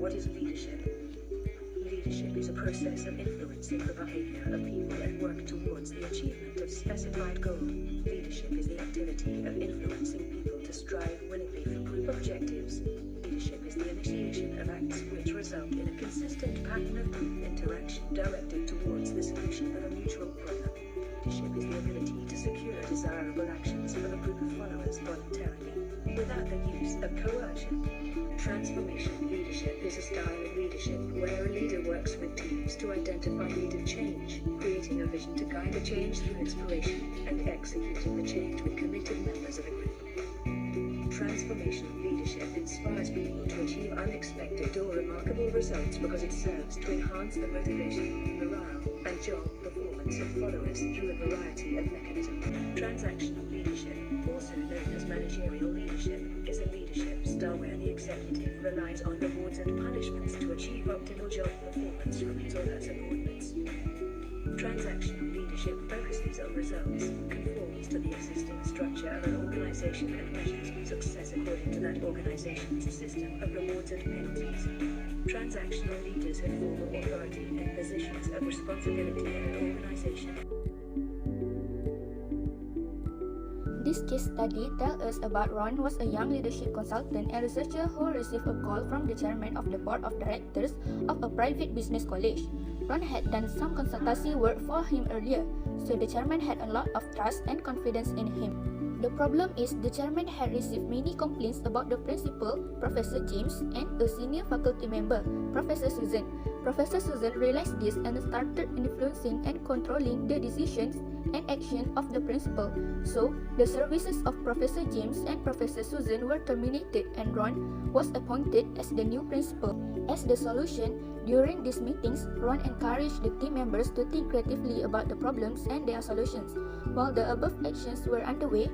What is leadership? Leadership is a process of influencing the behavior of people and work towards the achievement of specified goal. Leadership is the activity of influencing people to strive willingly for group objectives. Leadership is the initiation of acts which result in a consistent pattern of group interaction directed towards the solution of a mutual problem. Leadership is the ability to secure desirable actions for the group of followers voluntarily, without the use of coercion. Transformation leadership is a style of leadership where a leader works with teams to identify needed change, creating a vision to guide the change through inspiration, and executing the change with committed members of a group. Transformational leadership inspires people to achieve unexpected or remarkable results because it serves to enhance the motivation, morale, and job performance of followers through a variety of mechanisms. Transactional leadership, also known as managerial leadership, is a leadership style where the executive relies on rewards and punishments to achieve optimal job performance from his or her subordinates. Transactional leadership focuses on results, conforms to the existing structure of an organization and measures success according to that organization's system of rewards and penalties. Transactional leaders have formal authority and positions of responsibility in an organization. This case study tells us about Ron was a young leadership consultant and researcher who received a call from the chairman of the board of directors of a private business college. Ron had done some consultancy work for him earlier, so the chairman had a lot of trust and confidence in him. The problem is the chairman had received many complaints about the principal, Professor James, and a senior faculty member, Professor Susan. Professor Susan realized this and started influencing and controlling the decisions and action of the principal. So, the services of Professor James and Professor Susan were terminated and Ron was appointed as the new principal. As the solution, during these meetings, Ron encouraged the team members to think creatively about the problems and their solutions. While the above actions were underway,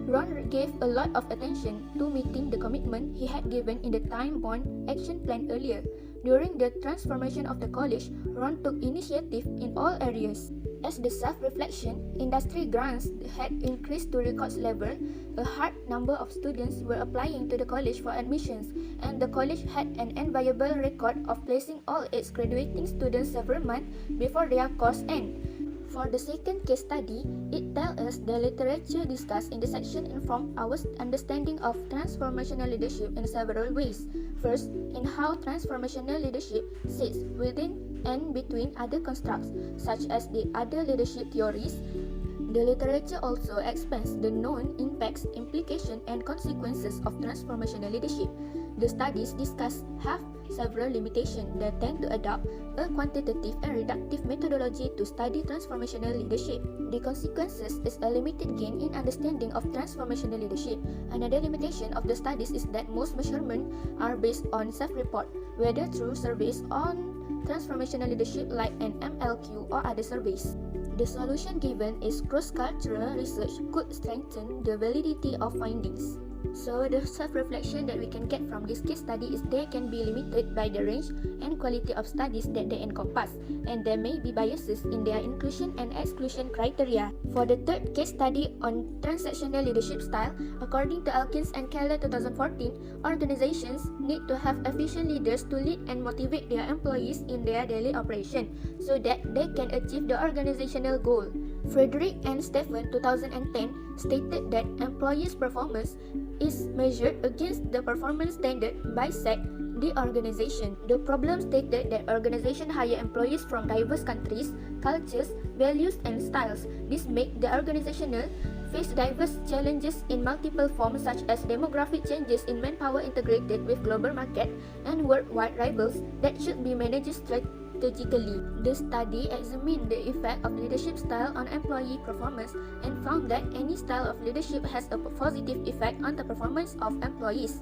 Ron gave a lot of attention to meeting the commitment he had given in the time-bound action plan earlier. During the transformation of the college, Ron took initiative in all areas. As the self-reflection, industry grants had increased to record level, a high number of students were applying to the college for admissions, and the college had an enviable record of placing all its graduating students several months before their course end. For the second case study, it tells us the literature discussed in the section informed our understanding of transformational leadership in several ways. First, in how transformational leadership sits within and between other constructs, such as the other leadership theories. The literature also expands the known impacts, implications, and consequences of transformational leadership. The studies discussed have several limitations that tend to adopt a quantitative and reductive methodology to study transformational leadership. The consequences is a limited gain in understanding of transformational leadership. Another limitation of the studies is that most measurements are based on self-report, whether through surveys on transformational leadership like an MLQ or other surveys. The solution given is cross-cultural research could strengthen the validity of findings. So the self-reflection that we can get from this case study is they can be limited by the range and quality of studies that they encompass, and there may be biases in their inclusion and exclusion criteria. For the third case study on transactional leadership style, according to Elkins and Keller 2014, organizations need to have efficient leaders to lead and motivate their employees in their daily operation so that they can achieve the organizational goal. Frederick and Stephen 2010 stated that employees' performance is measured against the performance standard by SEC, the organization. The problem stated that organizations hire employees from diverse countries, cultures, values, and styles. This makes the organizational face diverse challenges in multiple forms such as demographic changes in manpower integrated with global market and worldwide rivals that should be managed strategically. The study examined the effect of leadership style on employee performance and found that any style of leadership has a positive effect on the performance of employees.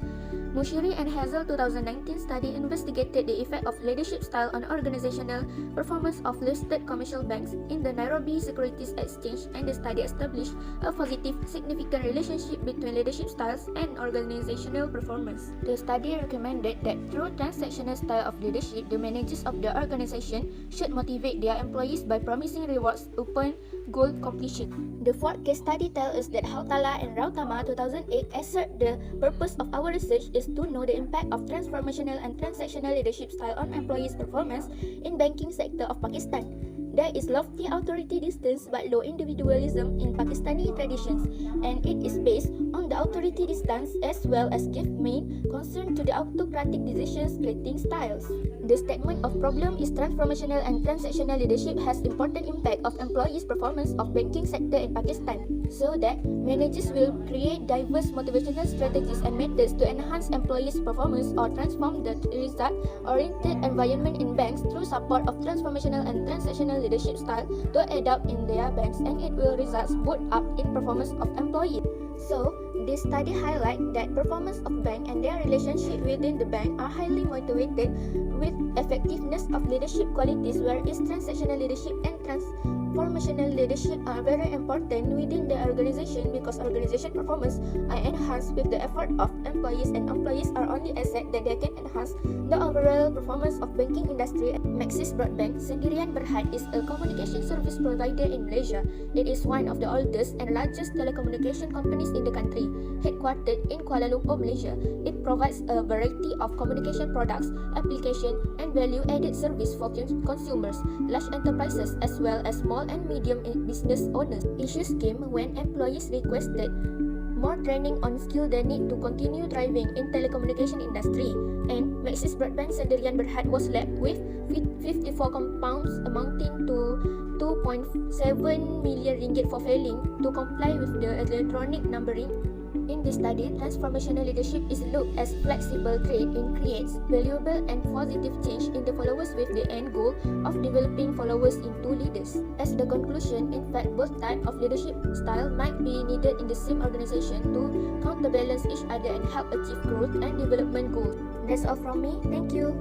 Mushiri and Hazel 2019 study investigated the effect of leadership style on organizational performance of listed commercial banks in the Nairobi Securities Exchange, and the study established a positive, significant relationship between leadership styles and organizational performance. The study recommended that through transactional style of leadership, the managers of the organization should motivate their employees by promising rewards upon goal completion. The fourth case study tells us that Hautala and Rautama 2008 assert the purpose of our research is to know the impact of transformational and transactional leadership style on employees' performance in banking sector of Pakistan. There is lofty authority distance but low individualism in Pakistani traditions, and it is based on the authority distance as well as give main concern to the autocratic decision-splitting styles. The statement of problem is transformational and transactional leadership has important impact of employees' performance of banking sector in Pakistan, so that managers will create diverse motivational strategies and methods to enhance employees' performance or transform the result-oriented environment in banks through support of transformational and transactional leadership style to adopt in their banks, and it will result both up in performance of employees. So, this study highlight that performance of bank and their relationship within the bank are highly motivated with effectiveness of leadership qualities, whereas transactional leadership and transformational leadership are very important within the organization because organization performance are enhanced with the effort of employees, and employees are only asset that they can enhance the overall performance of banking industry. Maxis Broadband Sendirian Berhad is a communication service provider in Malaysia. It is one of the oldest and largest telecommunication companies in the country. Headquartered in Kuala Lumpur, Malaysia, it provides a variety of communication products, application, and value-added service for consumers, large enterprises, as well as small and medium business owners. Issues came when employees requested more training on skill they need to continue thriving in telecommunication industry, and Maxis Broadband Sendirian Berhad was left with 54 compounds amounting to 2.7 million ringgit for failing to comply with the electronic numbering. In this study, transformational leadership is looked as flexible trait in creates valuable and positive change in the followers with the end goal of developing followers into leaders. As the conclusion, in fact, both types of leadership style might be needed in the same organization to counterbalance each other and help achieve growth and development goals. That's all from me. Thank you.